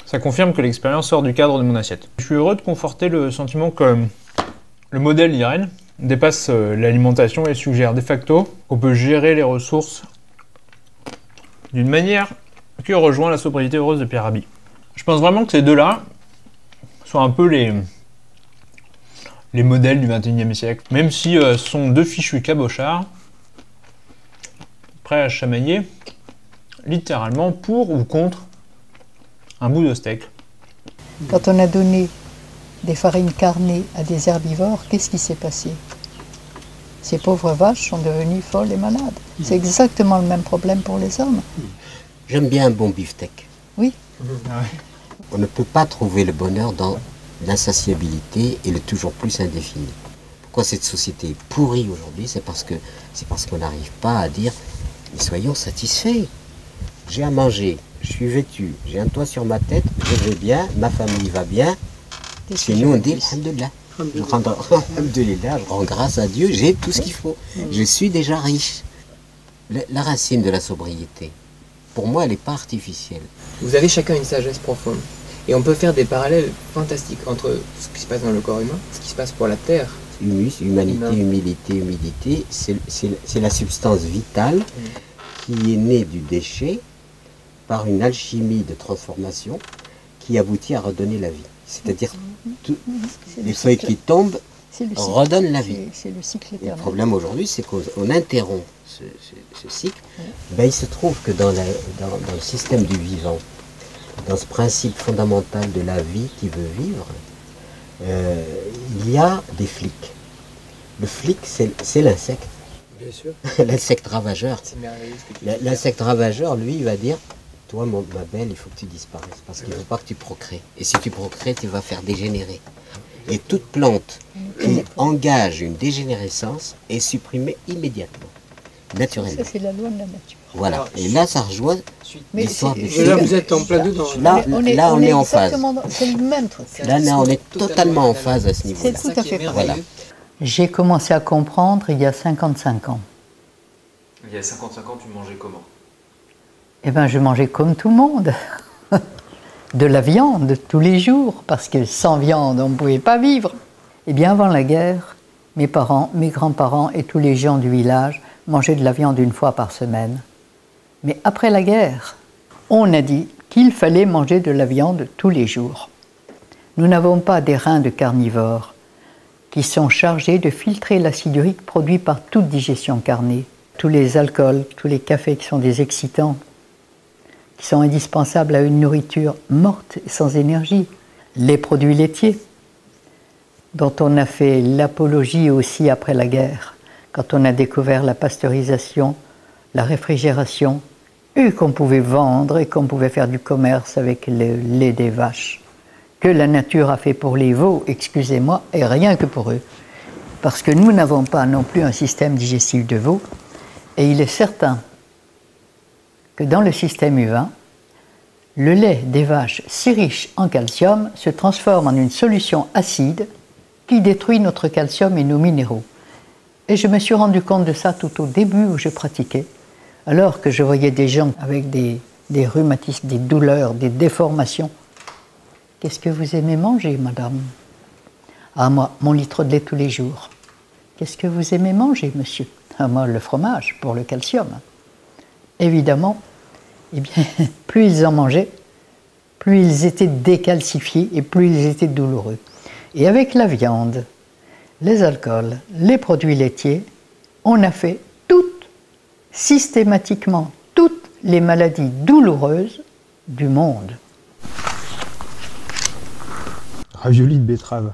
Ça confirme que l'expérience sort du cadre de mon assiette. Je suis heureux de conforter le sentiment que le modèle d'Irène dépasse l'alimentation et suggère de facto qu'on peut gérer les ressources d'une manière qui rejoint la sobriété heureuse de Pierre Rabhi. Je pense vraiment que ces deux-là sont un peu les modèles du XXIe siècle. Même si ce sont deux fichus cabochards, prêts à chamailler, littéralement pour ou contre un bout de steak. Quand on a donné des farines carnées à des herbivores, qu'est-ce qui s'est passé? Ces pauvres vaches sont devenues folles et malades. C'est exactement le même problème pour les hommes. J'aime bien un bon beefsteak. Oui. On ne peut pas trouver le bonheur dans l'insatiabilité et le toujours plus indéfini. Pourquoi cette société est pourrie aujourd'hui? C'est parce qu'on n'arrive pas à dire mais soyons satisfaits. J'ai à manger, je suis vêtu, j'ai un toit sur ma tête, je vais bien, ma famille va bien. Chez nous on dit alhamdoulilah. Alhamdoulilah, je rends grâce à Dieu, j'ai tout ce qu'il faut. Je suis déjà riche. La racine de la sobriété, pour moi, elle n'est pas artificielle. Vous avez chacun une sagesse profonde. Et on peut faire des parallèles fantastiques entre ce qui se passe dans le corps humain, ce qui se passe pour la Terre. Humanité, humilité, c'est la substance vitale qui est née du déchet par une alchimie de transformation qui aboutit à redonner la vie. C'est-à-dire, les feuilles qui tombent redonnent la vie. C'est le cycle Et éternel. le problème aujourd'hui, c'est qu'on interrompt ce cycle. Ben, il se trouve que dans le système du vivant, dans ce principe fondamental de la vie qui veut vivre, il y a des flics. Le flic, c'est l'insecte. Bien sûr. L'insecte ravageur. C'est merveilleux ce que tu dis. L'insecte ravageur, lui, il va dire, toi, ma belle, il faut que tu disparaisses, parce qu'il ne faut pas que tu procrées. Et si tu procrées, tu vas faire dégénérer. Et toute plante qui engage une dégénérescence est supprimée immédiatement, naturellement. Ça, c'est la loi de la nature. Voilà. Et là, ça rejoint l'histoire des Là, vous êtes en plein dedans. Là, on est en phase. C'est le même truc. Là, on est totalement en phase à ce niveau-là. C'est tout à fait Voilà. J'ai commencé à comprendre il y a 55 ans. Il y a 55 ans, tu mangeais comment? Eh bien, je mangeais comme tout le monde. De la viande tous les jours, parce que sans viande, on ne pouvait pas vivre. Eh bien, avant la guerre, mes parents, mes grands-parents et tous les gens du village mangeaient de la viande une fois par semaine. Mais après la guerre, on a dit qu'il fallait manger de la viande tous les jours. Nous n'avons pas des reins de carnivores qui sont chargés de filtrer l'acide urique produit par toute digestion carnée. Tous les alcools, tous les cafés qui sont des excitants, qui sont indispensables à une nourriture morte et sans énergie. Les produits laitiers, dont on a fait l'apologie aussi après la guerre, quand on a découvert la pasteurisation, la réfrigération, et qu'on pouvait vendre et qu'on pouvait faire du commerce avec le lait des vaches, que la nature a fait pour les veaux, excusez-moi, et rien que pour eux. Parce que nous n'avons pas non plus un système digestif de veau, et il est certain que dans le système humain, le lait des vaches si riche en calcium se transforme en une solution acide qui détruit notre calcium et nos minéraux. Et je me suis rendu compte de ça tout au début où je pratiquais, alors que je voyais des gens avec des rhumatismes, des douleurs, des déformations. Qu'est-ce que vous aimez manger, madame? Ah, moi, mon litre de lait tous les jours. Qu'est-ce que vous aimez manger, monsieur? Ah, moi, le fromage, pour le calcium. Évidemment, eh bien, plus ils en mangeaient, plus ils étaient décalcifiés et plus ils étaient douloureux. Et avec la viande, les alcools, les produits laitiers, on a fait systématiquement toutes les maladies douloureuses du monde. Ravioli de betterave.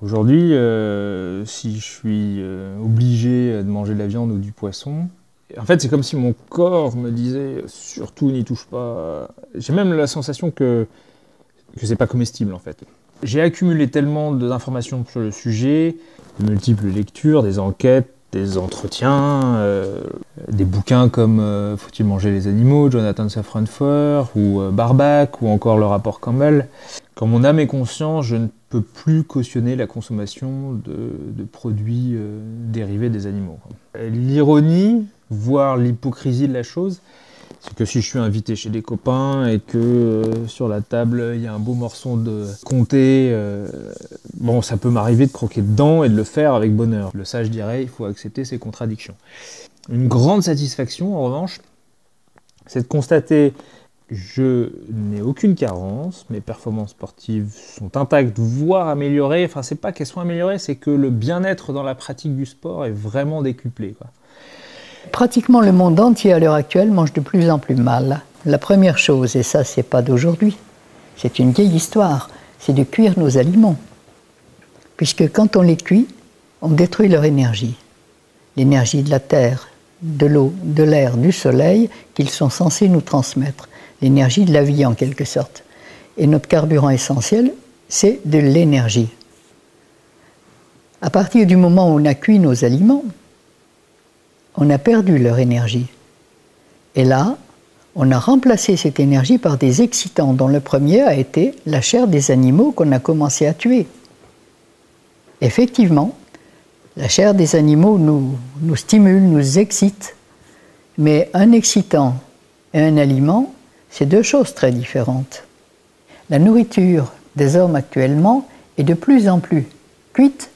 Aujourd'hui, si je suis obligé de manger de la viande ou du poisson, en fait, c'est comme si mon corps me disait surtout n'y touche pas. J'ai même la sensation que c'est pas comestible en fait. J'ai accumulé tellement d'informations sur le sujet, de multiples lectures, des enquêtes, des entretiens, des bouquins comme Faut-il manger les animaux, Jonathan Safran Foer, ou Barbac, ou encore le rapport Campbell. Quand mon âme est consciente, je ne peux plus cautionner la consommation de produits dérivés des animaux. L'ironie, voire l'hypocrisie de la chose, c'est que si je suis invité chez des copains et que sur la table il y a un beau morceau de comté, bon, ça peut m'arriver de croquer dedans et de le faire avec bonheur. Le sage dirait, il faut accepter ses contradictions. Une grande satisfaction, en revanche, c'est de constater je n'ai aucune carence, mes performances sportives sont intactes, voire améliorées. Enfin, c'est pas qu'elles soient améliorées, c'est que le bien-être dans la pratique du sport est vraiment décuplé, quoi. Pratiquement le monde entier à l'heure actuelle mange de plus en plus mal. La première chose, et ça c'est pas d'aujourd'hui, c'est une vieille histoire, c'est de cuire nos aliments. Puisque quand on les cuit, on détruit leur énergie. L'énergie de la terre, de l'eau, de l'air, du soleil, qu'ils sont censés nous transmettre. L'énergie de la vie en quelque sorte. Et notre carburant essentiel, c'est de l'énergie. À partir du moment où on a cuit nos aliments, on a perdu leur énergie. Et là, on a remplacé cette énergie par des excitants, dont le premier a été la chair des animaux qu'on a commencé à tuer. Effectivement, la chair des animaux nous stimule, nous excite. Mais un excitant et un aliment, c'est deux choses très différentes. La nourriture des hommes actuellement est de plus en plus cuite,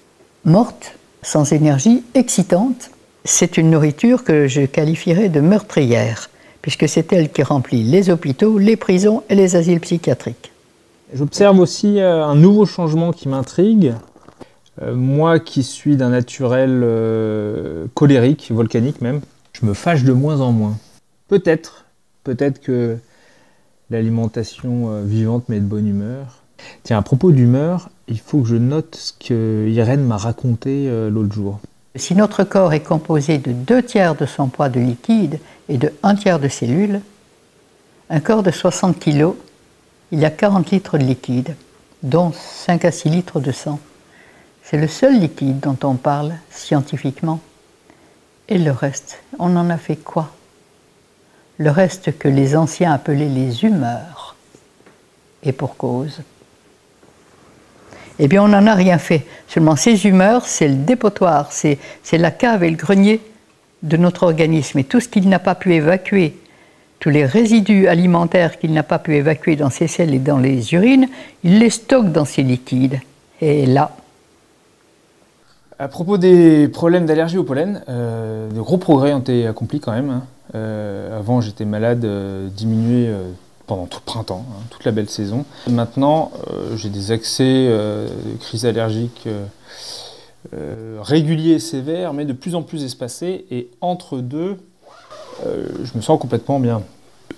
morte, sans énergie, excitante. C'est une nourriture que je qualifierais de meurtrière, puisque c'est elle qui remplit les hôpitaux, les prisons et les asiles psychiatriques. J'observe aussi un nouveau changement qui m'intrigue. Moi qui suis d'un naturel colérique, volcanique même, je me fâche de moins en moins. Peut-être que l'alimentation vivante met de bonne humeur. Tiens, à propos d'humeur, il faut que je note ce que Irène m'a raconté l'autre jour. Si notre corps est composé de 2/3 de son poids de liquide et de 1/3 de cellules, un corps de 60 kg, il y a 40 litres de liquide, dont 5 à 6 litres de sang. C'est le seul liquide dont on parle scientifiquement. Et le reste, on en a fait quoi? Le reste que les anciens appelaient les humeurs. Et pour cause. Eh bien, on n'en a rien fait. Seulement, ces humeurs, c'est le dépotoir, c'est la cave et le grenier de notre organisme. Et tout ce qu'il n'a pas pu évacuer, tous les résidus alimentaires qu'il n'a pas pu évacuer dans ses selles et dans les urines, il les stocke dans ces liquides. Et là... À propos des problèmes d'allergie au pollen, de gros progrès ont été accomplis quand même. Avant, j'étais malade, diminué pendant tout le printemps, toute la belle saison. Maintenant, j'ai des accès de crises allergiques réguliers et sévères, mais de plus en plus espacés. Et entre deux, je me sens complètement bien.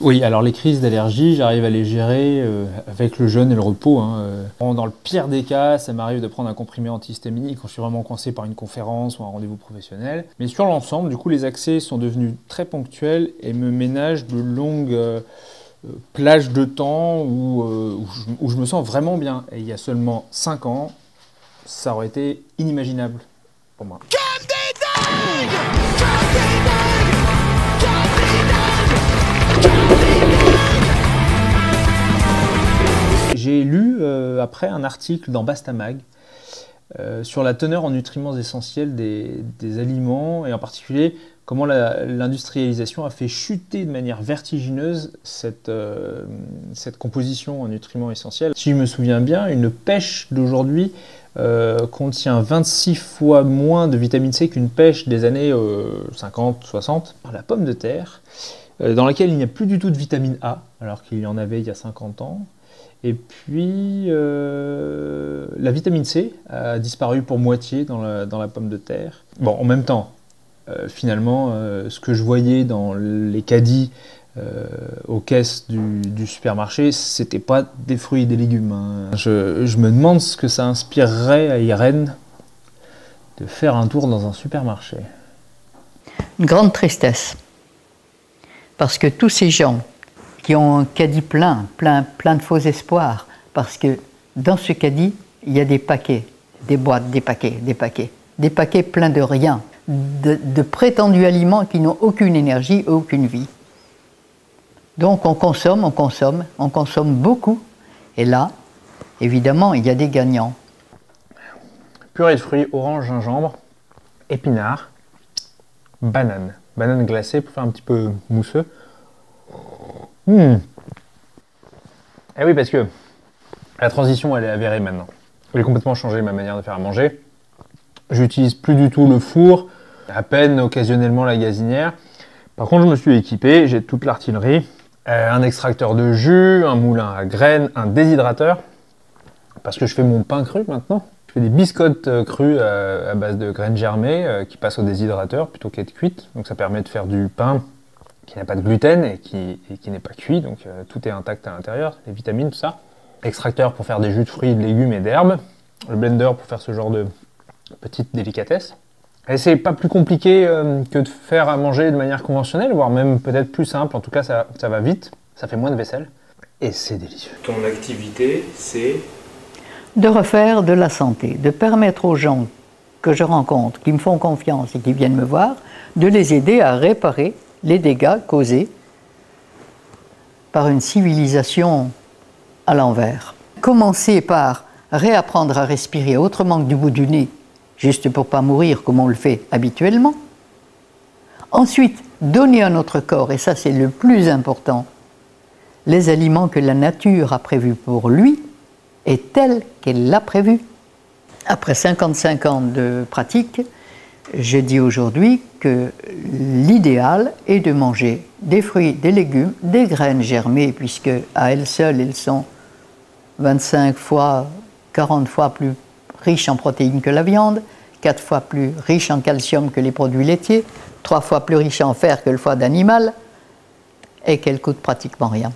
Oui, alors les crises d'allergie, j'arrive à les gérer avec le jeûne et le repos. Dans le pire des cas, ça m'arrive de prendre un comprimé antihistaminique quand je suis vraiment coincé par une conférence ou un rendez-vous professionnel. Mais sur l'ensemble, du coup, les accès sont devenus très ponctuels et me ménagent de longues plages de temps où je me sens vraiment bien. Et il y a seulement 5 ans, ça aurait été inimaginable pour moi. J'ai lu après un article dans Bastamag sur la teneur en nutriments essentiels des aliments et en particulier comment l'industrialisation a fait chuter de manière vertigineuse cette composition en nutriments essentiels. Si je me souviens bien, une pêche d'aujourd'hui contient 26 fois moins de vitamine C qu'une pêche des années 50-60. La pomme de terre, dans laquelle il n'y a plus du tout de vitamine A, alors qu'il y en avait il y a 50 ans. Et puis, la vitamine C a disparu pour moitié dans la pomme de terre. Bon, en même temps, finalement, ce que je voyais dans les caddies aux caisses du supermarché, c'était pas des fruits et des légumes. Je me demande ce que ça inspirerait à Irène de faire un tour dans un supermarché. Une grande tristesse. Parce que tous ces gens qui ont un caddie plein de faux espoirs, parce que dans ce caddie, il y a des paquets, des boîtes, des paquets pleins de rien, de prétendus aliments qui n'ont aucune énergie, aucune vie. Donc on consomme beaucoup, et là, évidemment, il y a des gagnants. Purée de fruits, orange, gingembre, épinards, banane glacée pour faire un petit peu mousseux. Eh oui, parce que la transition, elle est avérée maintenant. J'ai complètement changé ma manière de faire à manger. J'utilise plus du tout le four, à peine occasionnellement la gazinière. Par contre, je me suis équipé, j'ai toute l'artillerie, un extracteur de jus, un moulin à graines, un déshydrateur, parce que je fais mon pain cru maintenant. Je fais des biscottes crues à base de graines germées qui passent au déshydrateur plutôt qu'être cuites. Donc ça permet de faire du pain qui n'a pas de gluten et qui n'est pas cuit, donc tout est intact à l'intérieur, les vitamines, tout ça. Extracteur pour faire des jus de fruits, de légumes et d'herbes. Le blender pour faire ce genre de petites délicatesses. Et c'est pas plus compliqué que de faire à manger de manière conventionnelle, voire même peut-être plus simple. En tout cas, ça va vite, ça fait moins de vaisselle et c'est délicieux. Ton activité, c'est de refaire de la santé, de permettre aux gens que je rencontre, qui me font confiance et qui viennent me voir, de les aider à réparer les dégâts causés par une civilisation à l'envers. Commencer par réapprendre à respirer autrement que du bout du nez, juste pour ne pas mourir comme on le fait habituellement. Ensuite, donner à notre corps, et ça c'est le plus important, les aliments que la nature a prévus pour lui et tels qu'elle l'a prévu. Après 55 ans de pratique, je dis aujourd'hui que l'idéal est de manger des fruits, des légumes, des graines germées, puisque à elles seules, elles sont 25 fois, 40 fois plus riche en protéines que la viande, 4 fois plus riche en calcium que les produits laitiers, 3 fois plus riche en fer que le foie d'animal, et qu'elle coûte pratiquement rien.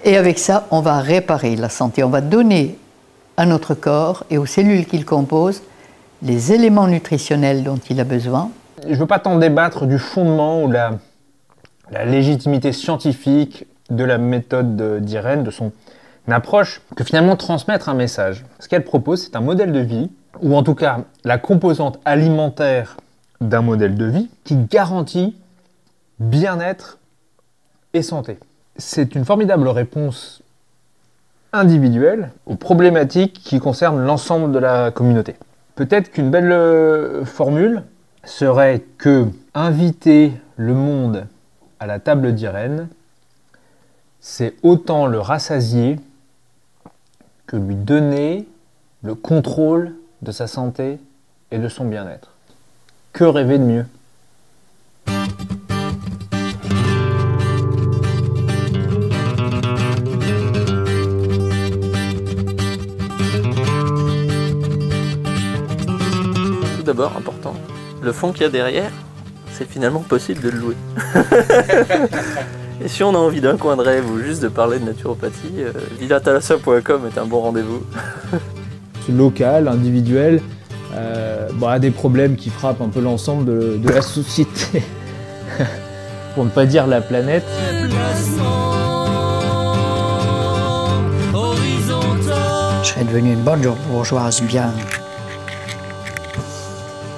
Et avec ça, on va réparer la santé. On va donner à notre corps et aux cellules qu'il compose les éléments nutritionnels dont il a besoin. Je ne veux pas tant débattre du fondement ou la légitimité scientifique de la méthode d'Irène, de son approche, que finalement transmettre un message. Ce qu'elle propose, c'est un modèle de vie, ou en tout cas la composante alimentaire d'un modèle de vie qui garantit bien-être et santé. C'est une formidable réponse individuelle aux problématiques qui concernent l'ensemble de la communauté. Peut-être qu'une belle formule serait que inviter le monde à la table d'Irène, c'est autant le rassasier que lui donner le contrôle de sa santé et de son bien-être. Que rêver de mieux ? Tout d'abord, important, le fond qu'il y a derrière, c'est finalement possible de le louer. Et si on a envie d'un coin de rêve ou juste de parler de naturopathie, villatalassa.com est un bon rendez-vous. Local, individuel, a des problèmes qui frappent un peu l'ensemble de la société, pour ne pas dire la planète. Je serais devenue une bonne bourgeoise bien,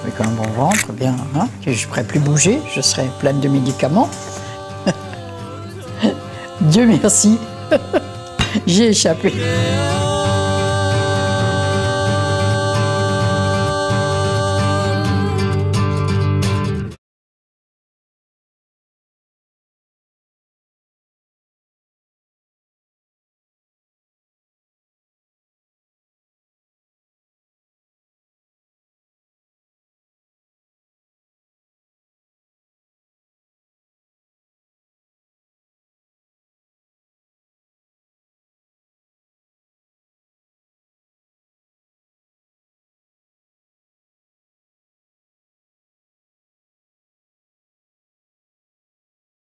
avec un bon ventre, bien, hein, que je ne pourrais plus bouger, je serais pleine de médicaments. Dieu merci, j'ai échappé.